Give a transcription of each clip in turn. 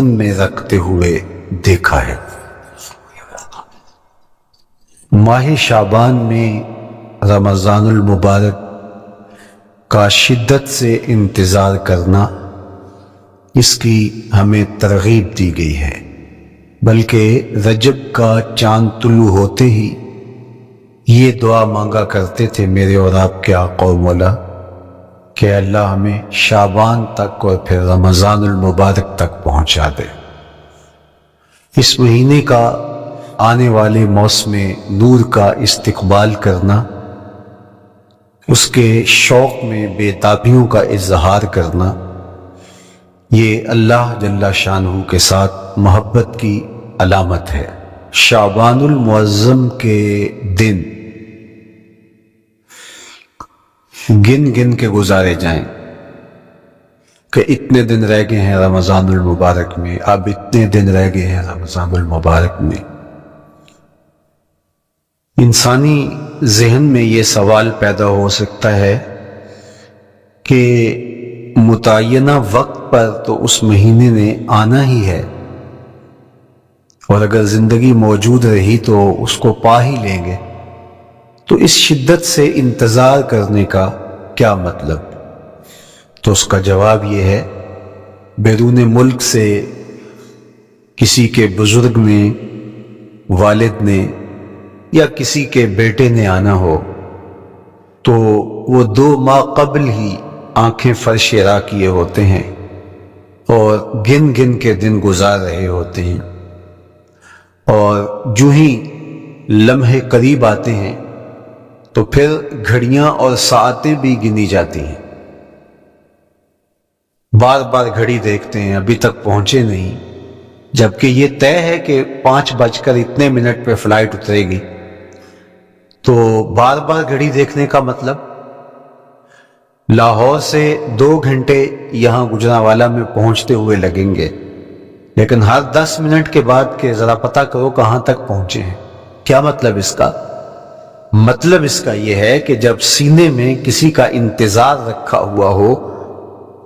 मुअज़्ज़म में रखते हुए देखा है। माह शाबान में रमज़ानुल मुबारक का शिद्दत से इंतज़ार करना, इसकी हमें तरगीब दी गई है। बल्कि रजब का चांद तुलू होते ही ये दुआ मांगा करते थे मेरे और आपके आका व मौला कि अल्लाह हमें शाबान तक और फिर रमज़ानुल मुबारक तक पहुंचा दे। इस महीने का आने वाले मौसम नूर का इस्तकबाल करना, उसके शौक़ में बेताबियों का इजहार करना, ये अल्लाह जल्ला शानहू के साथ मोहब्बत की अलामत है। शाबानुल मुअज़्ज़म के दिन गिन गिन के गुजारे जाएं कि इतने दिन रह गए हैं रमज़ानुल मुबारक में, अब इतने दिन रह गए हैं रमज़ानुल मुबारक में। इंसानी जहन में ये सवाल पैदा हो सकता है कि मुतय्यना वक्त पर तो उस महीने ने आना ही है और अगर जिंदगी मौजूद रही तो उसको पा ही लेंगे, तो इस शिद्दत से इंतज़ार करने का क्या मतलब? तो उसका जवाब ये है, बैरून मुल्क से किसी के बुजुर्ग ने, वालिद ने या किसी के बेटे ने आना हो तो वो 2 माह कबल ही आंखें फर्श रा किए होते हैं और गिन गिन के दिन गुजार रहे होते हैं, और जो ही लम्हे करीब आते हैं तो फिर घड़ियां और सातें भी गिनी जाती हैं। बार बार घड़ी देखते हैं, अभी तक पहुंचे नहीं, जबकि ये तय है कि 5:इतने पे फ्लाइट उतरेगी। तो बार बार घड़ी देखने का मतलब, लाहौर से 2 घंटे यहां गुजरांवाला में पहुंचते हुए लगेंगे, लेकिन हर 10 मिनट के बाद के जरा पता करो कहां तक पहुंचे हैं। क्या मतलब इसका? मतलब इसका यह है कि जब सीने में किसी का इंतजार रखा हुआ हो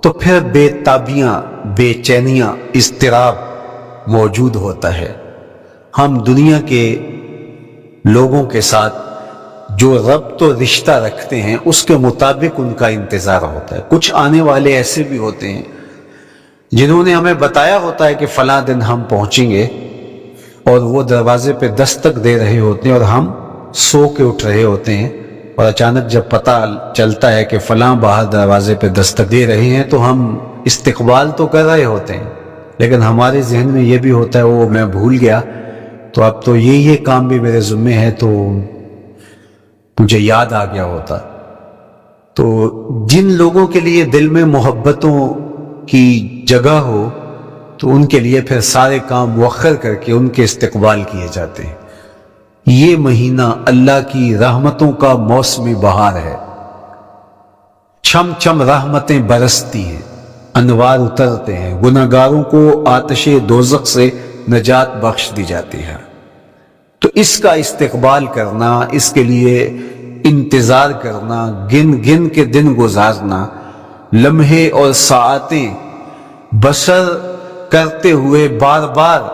तो फिर बेताबियां, बेचैनियां, इज़्तिराब मौजूद होता है। हम दुनिया के लोगों के साथ जो रब्त और रिश्ता रखते हैं उसके मुताबिक उनका इंतजार होता है। कुछ आने वाले ऐसे भी होते हैं जिन्होंने हमें बताया होता है कि फलां दिन हम पहुंचेंगे, और वो दरवाजे पे दस्तक दे रहे होते हैं और हम सो के उठ रहे होते हैं, और अचानक जब पता चलता है कि फलां बाहर दरवाजे पे दस्तक दे रहे हैं तो हम इस्तकबाल तो कर रहे होते हैं, लेकिन हमारे जहन में ये भी होता है वो मैं भूल गया, तो अब तो ये काम भी मेरे ज़िम्मे है, तो मुझे याद आ गया होता। तो जिन लोगों के लिए दिल में मोहब्बतों की जगह हो तो उनके लिए फिर सारे काम मुअख्खर करके उनके इस्तकबाल किए जाते हैं। ये महीना अल्लाह की रहमतों का मौसमी बहार है। छम छम रहमतें बरसती हैं, अनवार उतरते हैं, गुनाहगारों को आतिशे दोज़ख से नजात बख्श दी जाती है। तो इसका इस्तकबाल करना, इसके लिए इंतजार करना, गिन गिन के दिन गुजारना, लम्हे और साआतें बसर करते हुए बार बार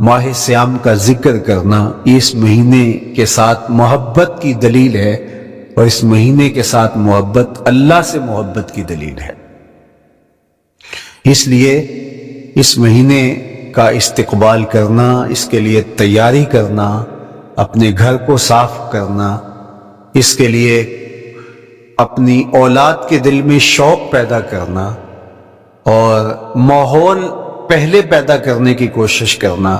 माह सियाम का जिक्र करना, इस महीने के साथ मोहब्बत की दलील है, और इस महीने के साथ मोहब्बत अल्लाह से मोहब्बत की दलील है। इसलिए इस महीने का इस्तकबाल करना, इसके लिए तैयारी करना, अपने घर को साफ करना, इसके लिए अपनी औलाद के दिल में शौक पैदा करना और माहौल पहले पैदा करने की कोशिश करना,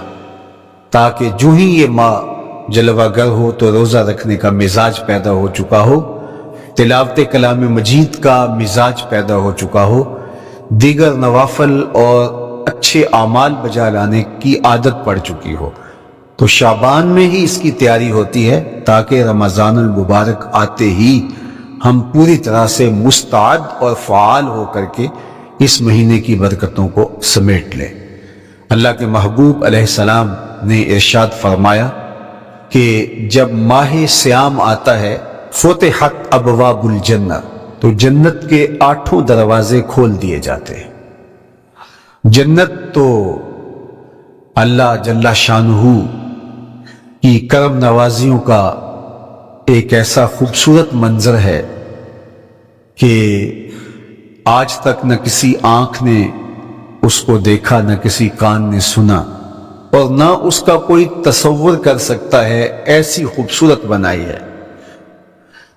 ताकि जो ही ये माँ जलवागर हो तो रोज़ा रखने का मिजाज पैदा हो चुका हो, तिलावत कलाम मजीद का मिजाज पैदा हो चुका हो, दीगर नवाफल और अच्छे आमाल बजा लाने की आदत पड़ चुकी हो। तो शाबान में ही इसकी तैयारी होती है ताकि रमज़ानुल मुबारक आते ही हम पूरी तरह से मुस्तआद और फ़आल होकर के इस महीने की बरकतों को समेट लें। अल्लाह के महबूब अलैहिस्सलाम ने इरशाद फरमाया कि जब माह सियाम आता है, फुतिहत अबवाबुल जन्नत, तो जन्नत के 8 दरवाजे खोल दिए जाते हैं। जन्नत तो अल्लाह जल्ला शानहू की करम नवाजियों का एक ऐसा खूबसूरत मंजर है कि आज तक न किसी आंख ने उसको देखा, न किसी कान ने सुना, और न उसका कोई तसव्वुर कर सकता है। ऐसी खूबसूरत बनाई है।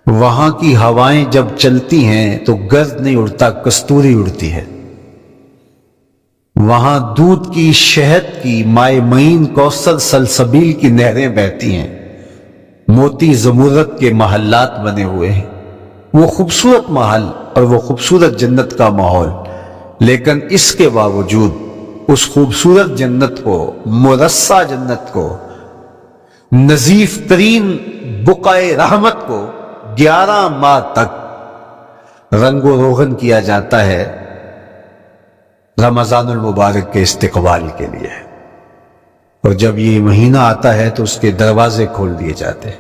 वहां की हवाएं जब चलती हैं तो गर्द नहीं उड़ता, कस्तूरी उड़ती है। वहां दूध की, शहद की, माए मईन, कौसर, सलसबील की नहरें बहती हैं। मोती जमुरत के महल्लात बने हुए हैं। वो खूबसूरत महल और वो खूबसूरत जन्नत का माहौल, लेकिन इसके बावजूद उस खूबसूरत जन्नत को, मुरस्सा जन्नत को, नजीफ तरीन बुकाए रहमत को 11 माह तक रंगो रोगन किया जाता है रमजानुल मुबारक के इस्तिकबाल के लिए। और जब ये महीना आता है तो उसके दरवाजे खोल दिए जाते हैं,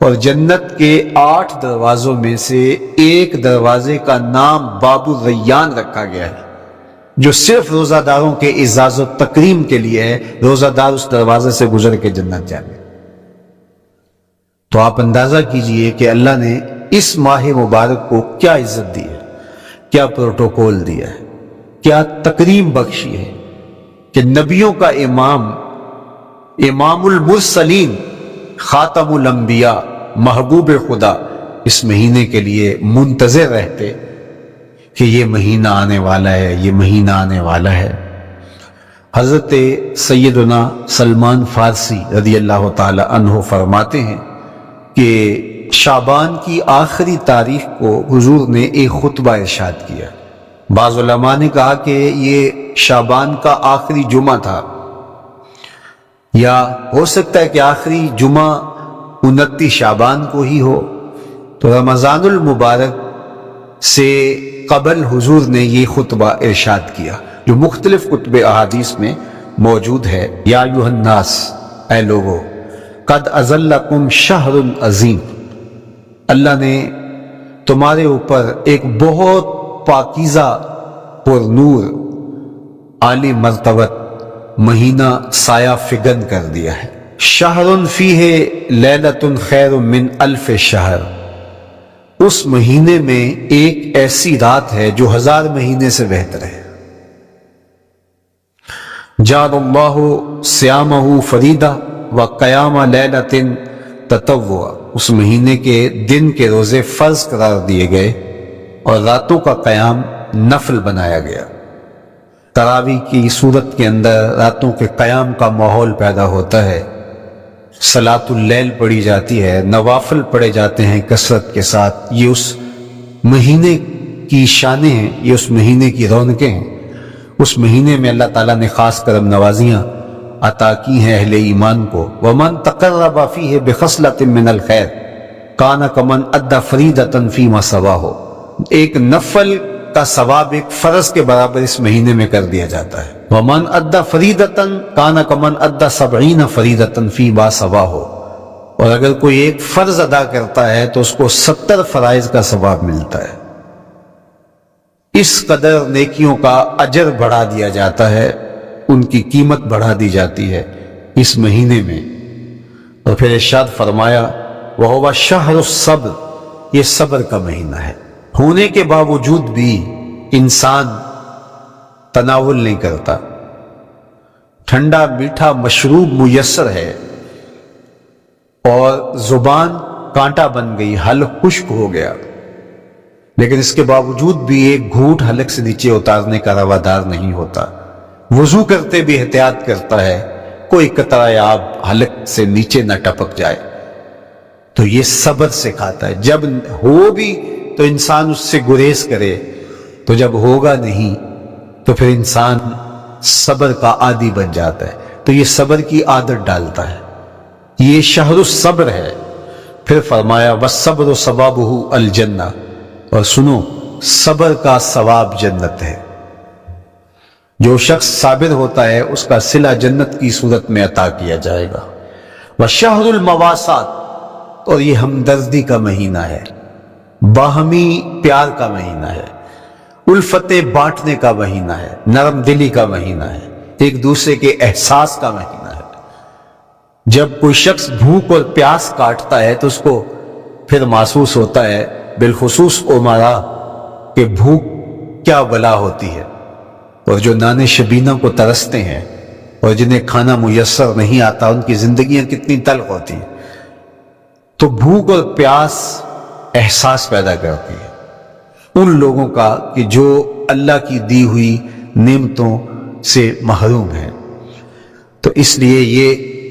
और जन्नत के 8 दरवाजों में से एक दरवाजे का नाम बाबुर रैयान रखा गया है, जो सिर्फ रोजादारों के इजाज़ और तकरीम के लिए है। रोजादार उस दरवाजे से गुजर के जन्नत जाने। तो आप अंदाजा कीजिए कि अल्लाह ने इस माह मुबारक को क्या इज्जत दी है, क्या प्रोटोकॉल दिया है, क्या तकरीम बख्शी है कि नबियों का इमाम, इमामुल मुरसलीन, खातमुल अंबिया, महबूब खुदा इस महीने के लिए मुंतज़िर रहते कि ये महीना आने वाला है, ये महीना आने वाला है। हजरत सैयदना सलमान फारसी रज़ी अल्लाह ताला अन्हु फरमाते हैं कि शाबान की आखिरी तारीख को हुजूर ने एक खुतबा इरशाद किया। बाज़ उलमा ने कहा कि ये शाबान का आखिरी जुमा था, या हो सकता है कि आखिरी जुमा 29 शाबान को ही हो। तो रमजानुल मुबारक से कबल हुजूर ने ये खुतबा इरशाद किया, जो मुख्तलिफ कुतुब अहादीस में मौजूद है। या अय्युहन्नास, ऐ लोगो, कद अज़ल्लकुम शहरुन अज़ीम, अल्लाह ने तुम्हारे ऊपर एक बहुत पाकीज़ा पुरनूर आली मर्तबत महीना साया फिगन कर दिया है। शहरुन फीहे लैलतुन खैरुम मिन अल्फ शहर, उस महीने में एक ऐसी रात है जो 1000 महीने से बेहतर है। जाअल्लाहु सियामहु फरीदा व क़याम लैलतिन ततव्वुआ, उस महीने के दिन के रोजे फर्ज करार दिए गए और रातों का क़याम नफल बनाया गया। तरावी की सूरत के अंदर रातों के क़याम का माहौल पैदा होता है। सलातुल लैल पढ़ी जाती है, नवाफिल पढ़े जाते हैं कसरत के साथ। ये उस महीने की शानें हैं, ये उस महीने की रौनकें हैं। उस महीने में अल्लाह ताला ने खास करम नवाजियां अता की हैं अहले ईमान को। वमन तक़र्रबा फ़ीहि बिख़स्लतिन मिनल खैर काना कमन अद्दा फ़रीदतन फ़ीमा सवाहु, एक नफल का सवाब एक फर्ज के बराबर इस महीने में कर दिया जाता है। वमन अद्दा फरीदतन काना कमन अद्दा 70 फरीदतन फी बा सवाहु, और अगर कोई एक फर्ज अदा करता है तो उसको 70 फराइज का सवाब मिलता है। इस कदर नेकियों का अजर बढ़ा दिया जाता है, उनकी कीमत बढ़ा दी जाती है इस महीने में। और फिर इरशाद फरमाया वह हुवा शहरुस सब्र, ये सब्र का महीना है। होने के बावजूद भी इंसान तनावुल नहीं करता। ठंडा मीठा मशरूब मुयस्सर है और जुबान कांटा बन गई, हलक खुश्क हो गया, लेकिन इसके बावजूद भी एक घूंट हलक से नीचे उतारने का रवादार नहीं होता। वुजू करते भी एहतियात करता है, कोई कतरा आब हलक से नीचे न टपक जाए। तो ये सब्र सिखाता है। जब हो भी तो इंसान उससे गुरेज करे, तो जब होगा नहीं तो फिर इंसान सब्र का आदी बन जाता है। तो ये सब्र की आदत डालता है, ये शहरुस सब्र है। फिर फरमाया वस्सब्रु सवाबुहु अल जन्ना, और सुनो सब्र का सवाब जन्नत है। जो शख्स साबिर होता है उसका सिला जन्नत की सूरत में अता किया जाएगा। व शहरुल मवासात, और ये हमदर्दी का महीना है, बाहमी प्यार का महीना है। उल्फतें बांटने का महीना है, नरम दिली का महीना है, एक दूसरे के एहसास का महीना है। जब कोई शख्स भूख और प्यास काटता है तो उसको फिर महसूस होता है, बिलखुसूस उमरा, कि भूख क्या बला होती है। और जो नाने शबीना को तरसते हैं और जिन्हें खाना मुयस्सर नहीं आता, उनकी जिंदगियां कितनी तल्ख होती है। तो भूख और प्यास एहसास पैदा करती है उन लोगों का कि जो अल्लाह की दी हुई नेमतों से महरूम है। तो इसलिए ये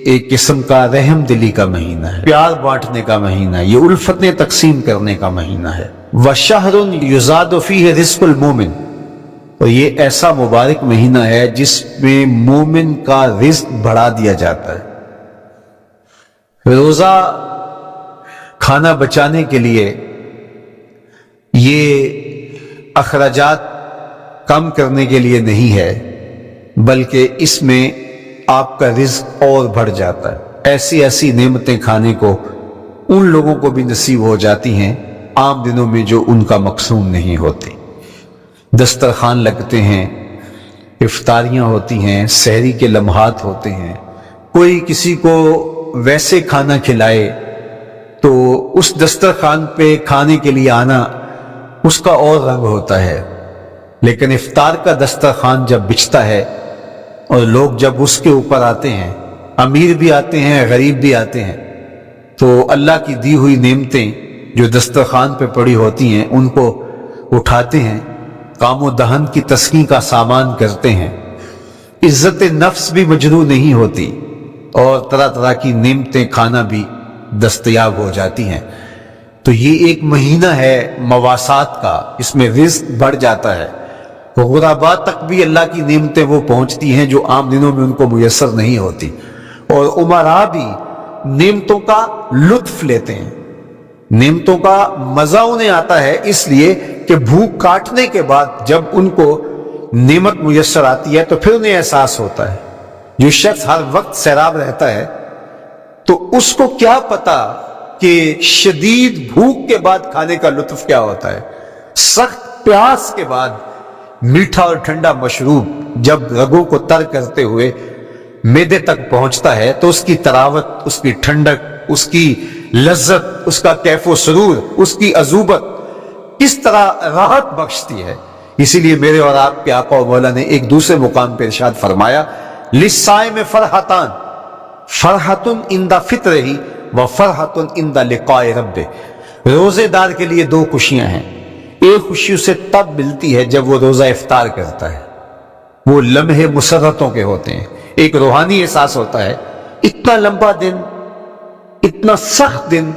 एक किस्म का रहम दिली का महीना है, प्यार बांटने का महीना है, ये उल्फतें तकसीम करने का महीना है। वशहरुन युज़ादु फीहि रिज़्कुल मोमिन, और ये ऐसा मुबारक महीना है जिसमें मोमिन का रिज़्क बढ़ा दिया जाता है। रोजा खाना बचाने के लिए, ये अखराजात कम करने के लिए नहीं है, बल्कि इसमें आपका रिज़्क और बढ़ जाता है। ऐसी ऐसी नेमतें खाने को उन लोगों को भी नसीब हो जाती हैं आम दिनों में जो उनका मकसूम नहीं होती। दस्तरखान लगते हैं, इफ्तारियां होती हैं, सहरी के लम्हात होते हैं। कोई किसी को वैसे खाना खिलाए तो उस दस्तरखान पे खाने के लिए आना उसका और रंग होता है। लेकिन इफ्तार का दस्तरखान जब बिछता है और लोग जब उसके ऊपर आते हैं, अमीर भी आते हैं, गरीब भी आते हैं, तो अल्लाह की दी हुई नेमतें जो दस्तरखान पे पड़ी होती हैं उनको उठाते हैं, कामो दहन की तस्कीन का सामान करते हैं। इज्जत नफ्स भी मजरू नहीं होती और तरह तरह की नेमतें खाना भी दस्तयाब हो जाती हैं। तो ये एक महीना है मवासात का, इसमें रिज़्क बढ़ जाता है। गुराबा तक भी अल्लाह की नेमतें वो पहुंचती हैं जो आम दिनों में उनको मुयस्सर नहीं होती। और उमरा भी नेमतों का लुत्फ लेते हैं, नेमतों का मजा उन्हें आता है, इसलिए कि भूख काटने के बाद जब उनको नेमत मुयस्सर आती है तो फिर उन्हें एहसास होता है। जो शख्स हर वक्त सैराब रहता है तो उसको क्या पता कि शदीद भूख के बाद खाने का लुत्फ क्या होता है। सख्त प्यास के बाद मीठा और ठंडा मशरूब जब रगों को तर करते हुए मैदे तक पहुंचता है तो उसकी तरावत, उसकी ठंडक, उसकी लज्जत, उसका कैफो सुरूर, उसकी अजूबत किस तरह राहत बख्शती है। इसीलिए मेरे और आपके आका और मौला ने एक दूसरे मुकाम पर इरशाद फरमाया, लिस्साए में फरहतान, फरहतुन इंदा फित्रही व फरहतुन इंदा लिकाए रब्बे। रोजेदार के लिए दो खुशियां हैं। एक खुशी उसे तब मिलती है जब वो रोजा इफ्तार करता है, वो लम्हे मुसर्रतों के होते हैं, एक रूहानी एहसास होता है। इतना लंबा दिन, इतना सख्त दिन,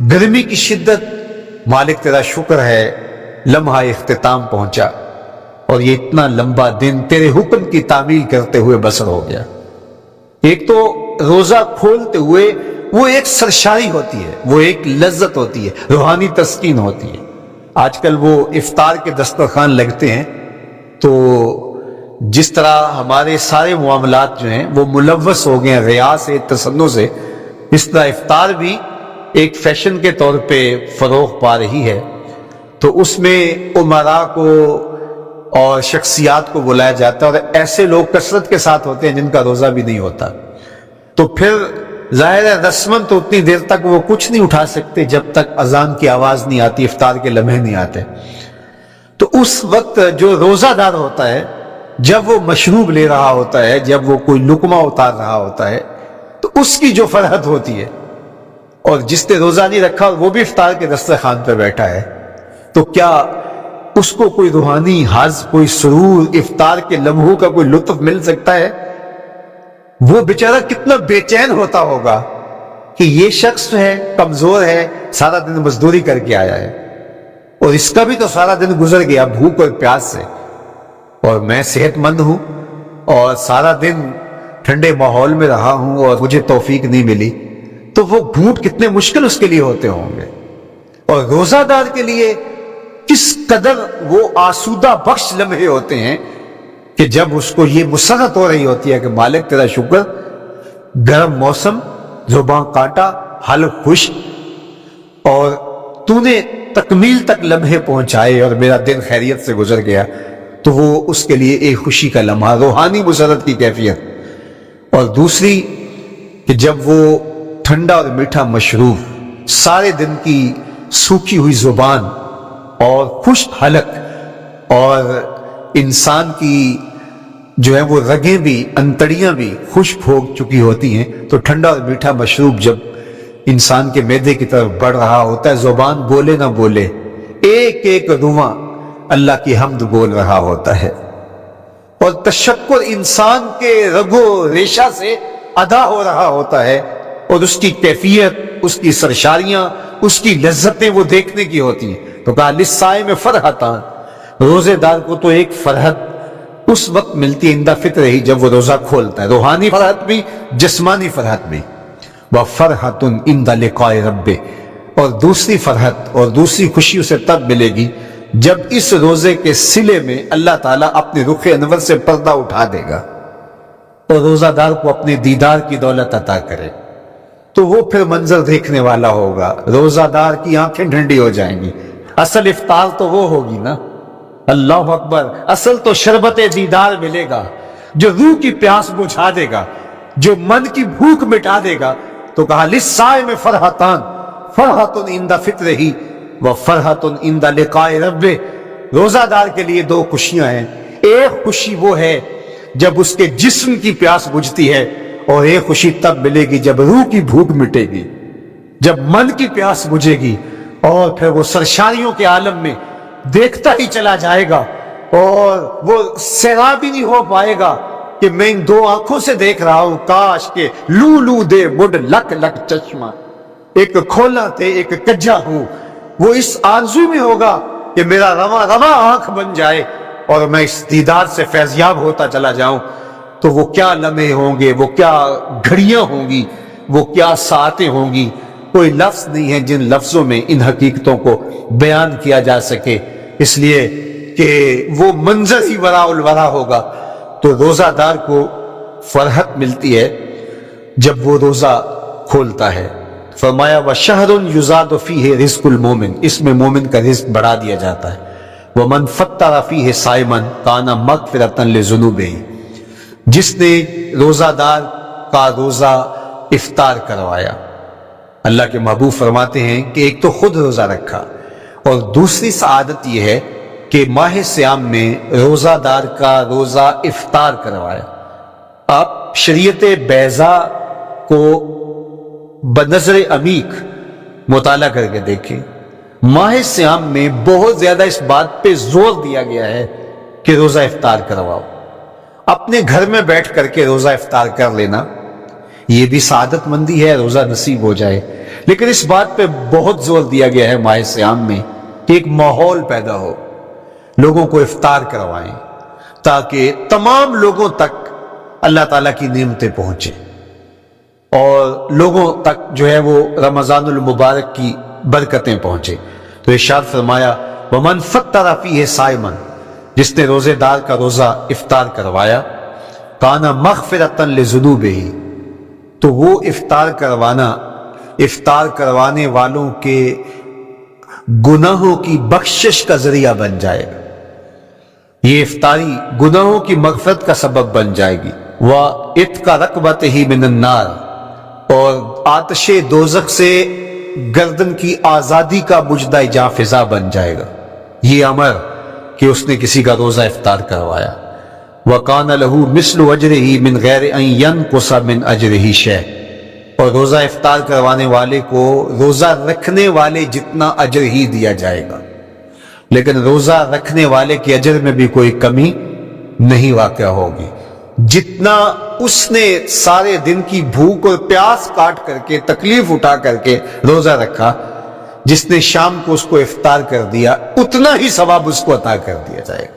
गर्मी की शिद्दत, मालिक तेरा शुक्र है लम्हा इख्तिताम पहुंचा और ये इतना लंबा दिन तेरे हुक्म की तामील करते हुए बसर हो गया। एक तो रोजा खोलते हुए वो एक सरशारी होती है, वो एक लज्जत होती है, रूहानी तस्कीन होती है। आजकल वो इफ्तार के दस्तरखान लगते हैं तो जिस तरह हमारे सारे मामलात जो हैं वो मुलव्वस हो गए हैं रिया से, तसन्नो से, इस तरह इफ्तार भी एक फैशन के तौर पे फरोग पा रही है। तो उसमें उमरा को और शख्सियात को बुलाया जाता है और ऐसे लोग कसरत के साथ होते हैं जिनका रोजा भी नहीं होता। तो फिर जाहिर है रस्मन तो उतनी देर तक वो कुछ नहीं उठा सकते जब तक अजान की आवाज नहीं आती, इफ्तार के लम्हे नहीं आते। तो उस वक्त जो रोजादार होता है, जब वो मशरूब ले रहा होता है, जब वो कोई लुकमा उतार रहा होता है, तो उसकी जो फरहत होती है, और जिसने रोजा नहीं रखा वो भी इफ्तार के दस्तरखान पर बैठा है, तो क्या उसको कोई रूहानी हाज, कोई सुरूर, इफ्तार के लम्हों का कोई लुत्फ मिल सकता है? वो बेचारा कितना बेचैन होता होगा कि ये शख्स है कमजोर है, सारा दिन मजदूरी करके आया है और इसका भी तो सारा दिन गुजर गया भूख और प्यास से, और मैं सेहतमंद हूं और सारा दिन ठंडे माहौल में रहा हूं और मुझे तौफीक नहीं मिली। तो वो घूंट कितने मुश्किल उसके लिए होते होंगे। और रोजादार के लिए किस कदर वो आसूदा बख्श लम्हे होते हैं कि जब उसको ये मुसरत हो रही होती है कि मालिक तेरा शुक्र, गर्म मौसम, जुबान काटा, हल खुश, और तूने تکمیل تک لمحے پہنچائے اور میرا دن خیریت سے گزر گیا تو وہ اس کے لیے ایک خوشی کا لمحہ، روحانی مسرت کی کیفیت۔ اور دوسری کہ جب وہ ٹھنڈا اور میٹھا مشروب، سارے دن کی سوکھی ہوئی زبان اور خشک حلق اور انسان کی جو ہے وہ رگیں بھی، انتڑیاں بھی خشک ہو چکی ہوتی ہیں، تو ٹھنڈا اور میٹھا مشروب جب انسان کے معدے کی طرف بڑھ رہا ہوتا ہے، زبان بولے نہ بولے، ایک ایک رواں اللہ کی حمد بول رہا ہوتا ہے، اور تشکر انسان کے رگو ریشہ سے ادا ہو رہا ہوتا ہے، اور اس کی کیفیت، اس کی سرشاریاں، اس کی لذتیں وہ دیکھنے کی ہوتی ہیں۔ تو کہا للصائم فرحتان، روزے دار کو تو ایک فرحت اس وقت ملتی ہے عند فطر ہی، جب وہ روزہ کھولتا ہے، روحانی فرحت بھی، جسمانی فرحت بھی۔ وَفَرْحَةٌ عِنْدَ لِقَاءِ رَبِّهِ، اور دوسری فرحت اور دوسری خوشی اسے تب ملے گی جب اس روزے کے صلے میں اللہ تعالیٰ اپنے رخ انور سے پردہ اٹھا دے گا اور روزہ دار کو اپنے دیدار کی دولت عطا کرے، تو وہ پھر منظر دیکھنے والا ہوگا، روزہ دار کی آنکھیں ٹھنڈی ہو جائیں گی۔ اصل افطار تو وہ ہوگی نا، اللہ اکبر، اصل تو شربت دیدار ملے گا جو روح کی پیاس بجھا دے گا، جو من کی بھوک مٹا دے گا۔ تو کہا للصائم فرحتان، فرحۃ عند فطرہ وفرحۃ عند لقاء ربہ، روزہ دار کے لیے دو خوشیاں ہیں، ایک خوشی وہ ہے جب اس کے جسم کی پیاس بجھتی ہے، اور ایک خوشی تب ملے گی جب روح کی بھوک مٹے گی، جب من کی پیاس بجھے گی، اور پھر وہ سرشاریوں کے عالم میں دیکھتا ہی چلا جائے گا، اور وہ سیراب ہی نہیں ہو پائے گا کہ میں ان دو آنکھوں سے دیکھ رہا ہوں، کاش کہ لو لو دے مڈ لک لک چشمہ، ایک کھولا تے ایک کجا ہوں۔ وہ اس آرزو میں ہوگا کہ میرا رواں رواں آنکھ بن جائے اور میں اس دیدار سے فیضیاب ہوتا چلا جاؤں۔ تو وہ کیا لمحے ہوں گے، وہ کیا گھڑیاں ہوں گی، وہ کیا ساعتیں ہوں گی، کوئی لفظ نہیں ہے جن لفظوں میں ان حقیقتوں کو بیان کیا جا سکے، اس لیے کہ وہ منظر ہی وراء الورا ہوگا۔ تو روزہ دار کو فرحت ملتی ہے جب وہ روزہ کھولتا ہے۔ فرمایا وَشَهْرٌ يُزَادُ فِيهِ رِزْقُ الْمُؤْمِنِ، اس میں مومن کا رزق بڑھا دیا جاتا ہے۔ وَمَنْ فَطَّرَ فِيهِ صَائِمًا كَانَ مَغْفِرَةً لِذُنُوبِهِ، جس نے روزہ دار کا روزہ افطار کروایا۔ اللہ کے محبوب فرماتے ہیں کہ ایک تو خود روزہ رکھا، اور دوسری سعادت یہ ہے کہ ماہ سیام میں روزہ دار کا روزہ افطار کروایا۔ آپ شریعت بیضاء کو بنظر عمیق مطالعہ کر کے دیکھیں، ماہ سیام میں بہت زیادہ اس بات پہ زور دیا گیا ہے کہ روزہ افطار کرواؤ۔ اپنے گھر میں بیٹھ کر کے روزہ افطار کر لینا یہ بھی سعادت مندی ہے، روزہ نصیب ہو جائے، لیکن اس بات پہ بہت زور دیا گیا ہے ماہ سیام میں کہ ایک ماحول پیدا ہو، لوگوں کو افطار کروائیں تاکہ تمام لوگوں تک اللہ تعالیٰ کی نعمتیں پہنچیں، اور لوگوں تک جو ہے وہ رمضان المبارک کی برکتیں پہنچے۔ تو ارشاد فرمایا وَمَنْ فَطَّرَ فِيهِ صَائِمًا، جس نے روزے دار کا روزہ افطار کروایا، كَانَ مَغْفِرَةً لِذُنُوبِهِ، تو وہ افطار کروانے والوں کے گناہوں کی بخشش کا ذریعہ بن جائے گا، یہ افطاری گناہوں کی مغفرت کا سبب بن جائے گی۔ وَإِتْقَ رَقْبَتِهِ مِنَ النَّارِ، اور آتش دوزخ سے گردن کی آزادی کا مجدہ جاں فضا بن جائے گا، یہ امر کہ اس نے کسی کا روزہ افطار کروایا۔ وَقَانَ لَهُ مِثْلُ أَجْرِهِ مِنْ غَيْرِ أَنْ يَنْقُصَ مِنْ أَجْرِهِ شَيْءٌ، اور روزہ افطار کروانے والے کو روزہ رکھنے والے جتنا اجر ہی دیا جائے گا، لیکن روزہ رکھنے والے کے اجر میں بھی کوئی کمی نہیں واقع ہوگی۔ جتنا اس نے سارے دن کی بھوک اور پیاس کاٹ کر کے، تکلیف اٹھا کر کے روزہ رکھا، جس نے شام کو اس کو افطار کر دیا، اتنا ہی ثواب اس کو عطا کر دیا جائے گا،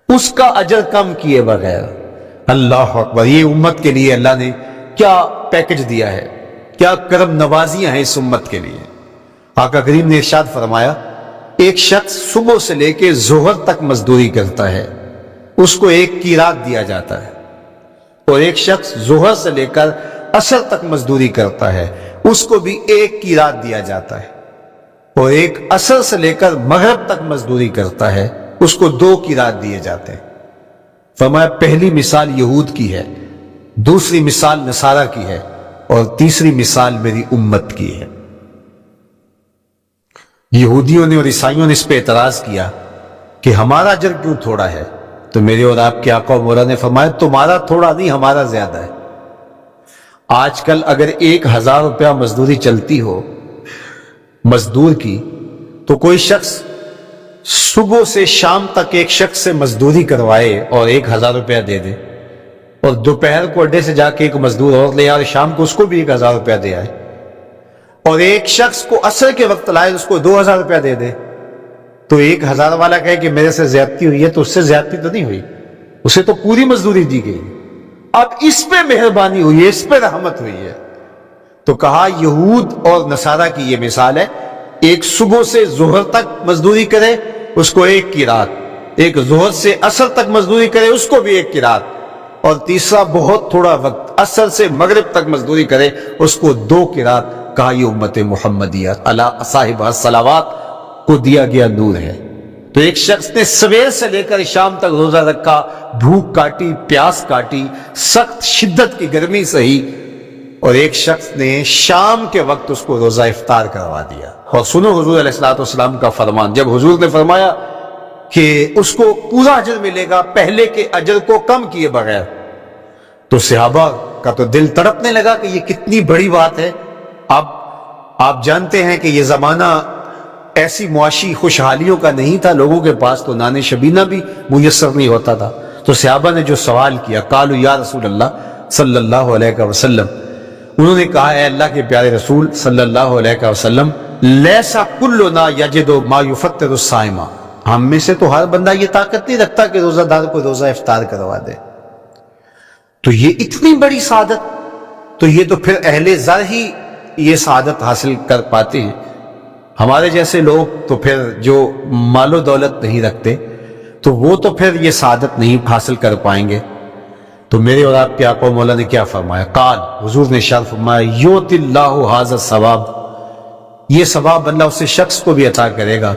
اس کا اجر کم کیے بغیر۔ اللہ اکبر، یہ امت کے لیے اللہ نے کیا پیکج دیا ہے، کیا کرم نوازیاں ہیں اس امت کے لیے۔ آقا کریم نے ارشاد فرمایا ایک شخص صبح سے لے کے ظہر تک مزدوری کرتا ہے، اس کو ایک قیراط دیا جاتا ہے، اور ایک شخص ظہر سے لے کر عصر تک مزدوری کرتا ہے، اس کو بھی ایک قیراط دیا جاتا ہے۔ اور ایک عصر سے لے کر مغرب تک مزدوری کرتا ہے اس کو 2 قیراط دیے جاتے ہیں۔ فرمایا پہلی مثال یہود کی ہے، دوسری مثال نصارہ کی ہے، اور تیسری مثال میری امت کی ہے۔ یہودیوں نے اور عیسائیوں نے اس پہ اعتراض کیا کہ ہمارا اجر کیوں تھوڑا ہے؟ تو میرے اور آپ کے آقا و مولا نے فرمایا تمہارا تھوڑا نہیں، ہمارا زیادہ ہے۔ آج کل اگر 1000 روپیہ مزدوری چلتی ہو مزدور کی، تو کوئی شخص صبح سے شام تک ایک شخص سے مزدوری کروائے اور 1000 روپیہ دے دے، اور دوپہر کو اڈے سے جا کے ایک مزدور اور لے آئے، شام کو اس کو بھی 1000 روپیہ دے آئے، اور ایک شخص کو عصر کے وقت لائے اس کو 2000 روپیہ دے دے، تو 1000 والا کہے کہ میرے سے زیادتی ہوئی ہے، تو اس سے زیادتی تو نہیں ہوئی، اسے تو پوری مزدوری دی گئی۔ اب اس پہ مہربانی ہوئی ہے، اس پہ رحمت ہوئی ہے۔ تو کہا یہود اور نصارہ کی یہ مثال ہے، ایک صبح سے ظہر تک مزدوری کرے اس کو 1 قیراط، ایک ظہر سے عصر تک مزدوری کرے اس کو بھی 1 قیراط، اور تیسرا بہت تھوڑا وقت عصر سے مغرب تک مزدوری کرے اس کو 2 قیراط۔ کہا یہ امت محمدیہ علی صاحب الصلوات کو دیا گیا نور ہے۔ تو ایک شخص نے سویر سے لے کر شام تک روزہ رکھا، بھوک کاٹی، پیاس کاٹی، سخت شدت کی گرمی سہی، اور ایک شخص نے شام کے وقت اس کو روزہ افطار کروا دیا۔ اور سنو حضور علیہ الصلوۃ والسلام کا فرمان، جب حضور نے فرمایا کہ اس کو پورا اجر ملے گا پہلے کے اجر کو کم کیے بغیر، تو صحابہ کا تو دل تڑپنے لگا کہ یہ کتنی بڑی بات ہے۔ اب آپ جانتے ہیں کہ یہ زمانہ ایسی معاشی خوشحالیوں کا نہیں تھا، لوگوں کے پاس تو نان شبینہ بھی میسر نہیں ہوتا تھا۔ تو صحابہ نے جو سوال کیا، قالوا یا رسول اللہ صلی اللہ علیہ وسلم، انہوں نے کہا اے اللہ کے پیارے رسول صلی اللہ علیہ وسلم، لیسا کلنا یجد ما یفطر الصائم، ہم میں سے تو ہر بندہ یہ طاقت نہیں رکھتا کہ روزہ دار کو روزہ افطار کروا دے۔ تو یہ اتنی بڑی سعادت، تو یہ تو پھر اہل زر ہی یہ سعادت حاصل کر پاتے ہیں۔ ہمارے جیسے لوگ تو پھر جو مال و دولت نہیں رکھتے تو وہ تو پھر یہ سعادت نہیں حاصل کر پائیں گے۔ تو میرے اور آپ کے آقا و مولا نے کیا فرمایا؟ قال، حضور نے ارشاد فرمایا یؤتی اللہ ھذا الثواب، یہ ثواب اللہ اس شخص کو بھی عطا کرے گا،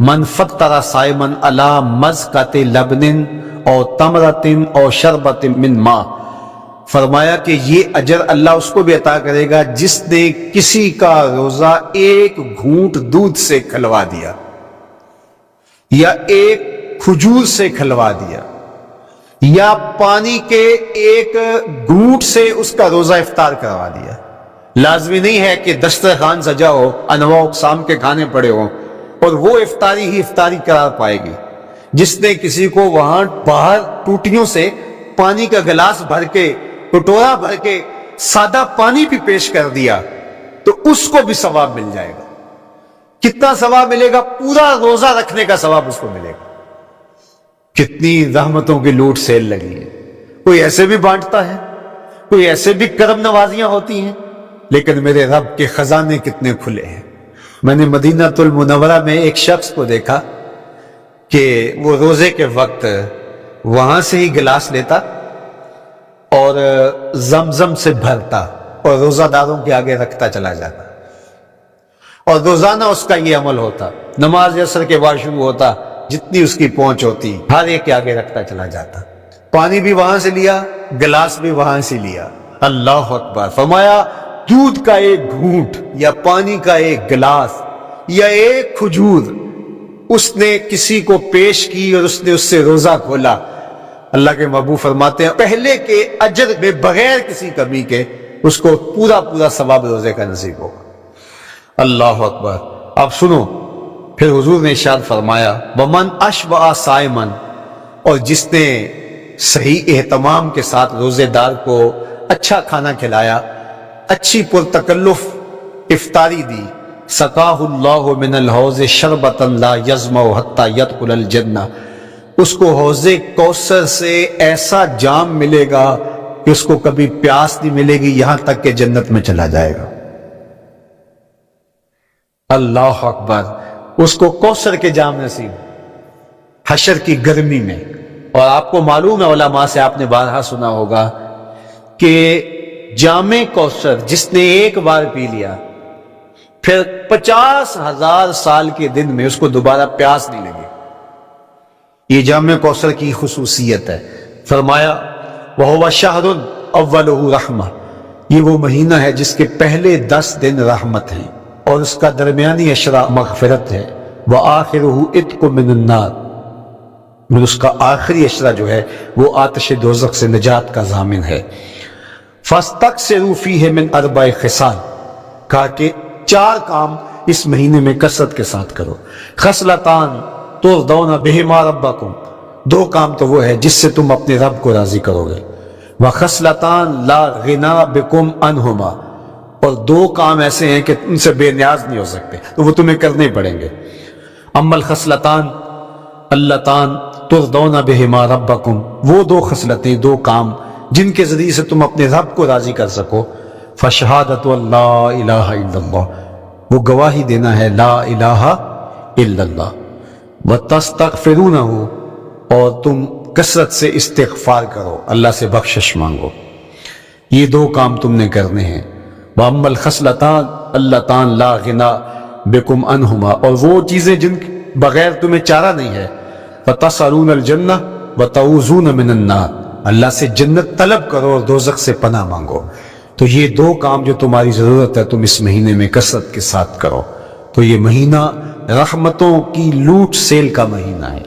من فطر صائما علی مزقۃ لبن او تمرۃ او شربۃ من ماء، فرمایا کہ یہ اجر اللہ اس کو بھی عطا کرے گا جس نے کسی کا روزہ 1 گھونٹ دودھ سے کھلوا دیا، یا 1 کھجور سے کھلوا دیا، یا پانی کے 1 گھونٹ سے اس کا روزہ افطار کروا دیا۔ لازمی نہیں ہے کہ دسترخوان سجا ہو، انواع اقسام کے کھانے پڑے ہوں اور وہ افطاری ہی افطاری قرار پائے گی۔ جس نے کسی کو وہاں باہر ٹوٹیوں سے پانی کا گلاس بھر کے، کٹورا بھر کے سادہ پانی بھی پیش کر دیا تو اس کو بھی ثواب مل جائے گا۔ کتنا ثواب ملے گا؟ پورا روزہ رکھنے کا ثواب اس کو ملے گا۔ کتنی رحمتوں کی لوٹ سیل لگی ہے، کوئی ایسے بھی بانٹتا ہے، کوئی ایسے بھی کرم نوازیاں ہوتی ہیں، لیکن میرے رب کے خزانے کتنے کھلے ہیں۔ میں نے مدینہ المنورہ میں ایک شخص کو دیکھا کہ وہ روزے کے وقت وہاں سے ہی گلاس لیتا اور زمزم سے بھرتا اور روزہ داروں کے آگے رکھتا چلا جاتا، اور روزانہ اس کا یہ عمل ہوتا، نماز عصر کے بعد شروع ہوتا، جتنی اس کی پہنچ ہوتی ہر ایک کے آگے رکھتا چلا جاتا، پانی بھی وہاں سے لیا، گلاس بھی وہاں سے لیا۔ اللہ اکبر! فرمایا دودھ کا 1 گھونٹ یا پانی کا 1 گلاس یا 1 کھجور اس نے کسی کو پیش کی اور اس نے اس سے روزہ کھولا، اللہ کے محبوب فرماتے ہیں پہلے کے اجر میں بغیر کسی کمی کے اس کو پورا ثواب روزے کا نصیب ہوگا۔ اللہ اکبر! اب سنو، پھر حضور نے ارشاد فرمایا ومن اشبع صائما، اور جس نے صحیح اہتمام کے ساتھ روزے دار کو اچھا کھانا کھلایا، اچھی پرتکلف افطاری دی، سقاہ اللہ من الحوض شربۃ لا یظمأ حتی یدخل الجنہ، اس کو حوض کوثر سے ایسا جام ملے گا کہ اس کو کبھی پیاس نہیں ملے گی یہاں تک کہ جنت میں چلا جائے گا۔ اللہ اکبر! اس کو کوثر کے جام نصیب حشر کی گرمی میں۔ اور آپ کو معلوم ہے، علماء سے آپ نے بارہا سنا ہوگا کہ جام کوثر جس نے 1 بار پی لیا پھر 50,000 سال کے دن میں اس کو دوبارہ پیاس نہیں لگی۔ یہ جامع کوثر کی خصوصیت ہے۔ فرمایا وَهُوَ شَهْرٌ أَوَّلُهُ رَحْمَةٌ، یہ وہ مہینہ ہے جس کے پہلے 10 دن رحمت ہیں اور اس کا درمیانی عشرہ مغفرت ہے۔ وَآخِرُهُ عِتْقٌ مِّنَ النَّارِ، اور اس کا آخری عشرہ جو ہے وہ آتش دوزخ سے نجات کا ضامن ہے۔ فَاسْتَكْثِرُوا فِيهِ مِنْ 4 خِصَالٍ، کہا کہ 4 کام اس مہینے میں کثرت کے ساتھ کرو۔ خصلتان ترضون بہما ربکم، 2 کام تو وہ ہے جس سے تم اپنے رب کو راضی کرو گے۔ وخصلتان لا غنا بکم عنہما، اور 2 کام ایسے ہیں کہ ان سے بے نیاز نہیں ہو سکتے، تو وہ تمہیں کرنے پڑیں گے۔ اما الخصلتان اللتان ترضون بہما ربکم، وہ 2 خصلتیں، 2 کام جن کے ذریعے سے تم اپنے رب کو راضی کر سکو۔ فشہادت اللہ الہ الا اللہ، وہ گواہی دینا ہے لا الہ الا اللہ۔ وتستغفرونہ، اور تم کثرت سے استغفار کرو، اللہ سے بخشش مانگو۔ یہ 2 کام تم نے کرنے ہیں۔ وَأَمَّا الْخَصْلَتَانِ اللَّتَانِ لَا غِنَىٰ بِكُمْ عَنْهُمَا، اور وہ چیزیں جن بغیر تمہیں چارہ نہیں ہے۔ فَتَسْأَلُونَ الْجَنَّةَ وَتَعُوذُونَ مِنَ النَّارِ، اللہ سے جنت طلب کرو اور دوزخ سے پناہ مانگو۔ تو یہ 2 کام جو تمہاری ضرورت ہے تم اس مہینے میں کثرت کے ساتھ کرو۔ تو یہ مہینہ رحمتوں کی لوٹ سیل کا مہینہ ہے،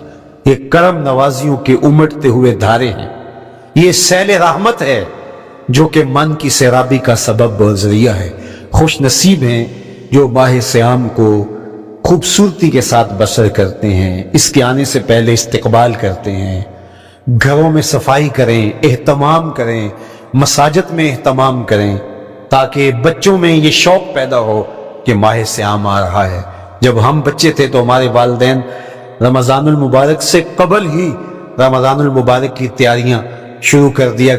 یہ کرم نوازیوں کے امٹتے ہوئے دھارے ہیں، یہ سیل رحمت ہے جو کہ من کی سیرابی کا سبب اور ذریعہ ہے۔ خوش نصیب ہیں جو ماہ صیام کو خوبصورتی کے ساتھ بسر کرتے ہیں، اس کے آنے سے پہلے استقبال کرتے ہیں، گھروں میں صفائی کریں، اہتمام کریں، مساجد میں اہتمام کریں، تاکہ بچوں میں یہ شوق پیدا ہو کہ ماہ صیام آ رہا ہے۔ جب ہم بچے تھے تو ہمارے والدین رمضان المبارک سے قبل ہی رمضان المبارک کی تیاریاں شروع کر دیا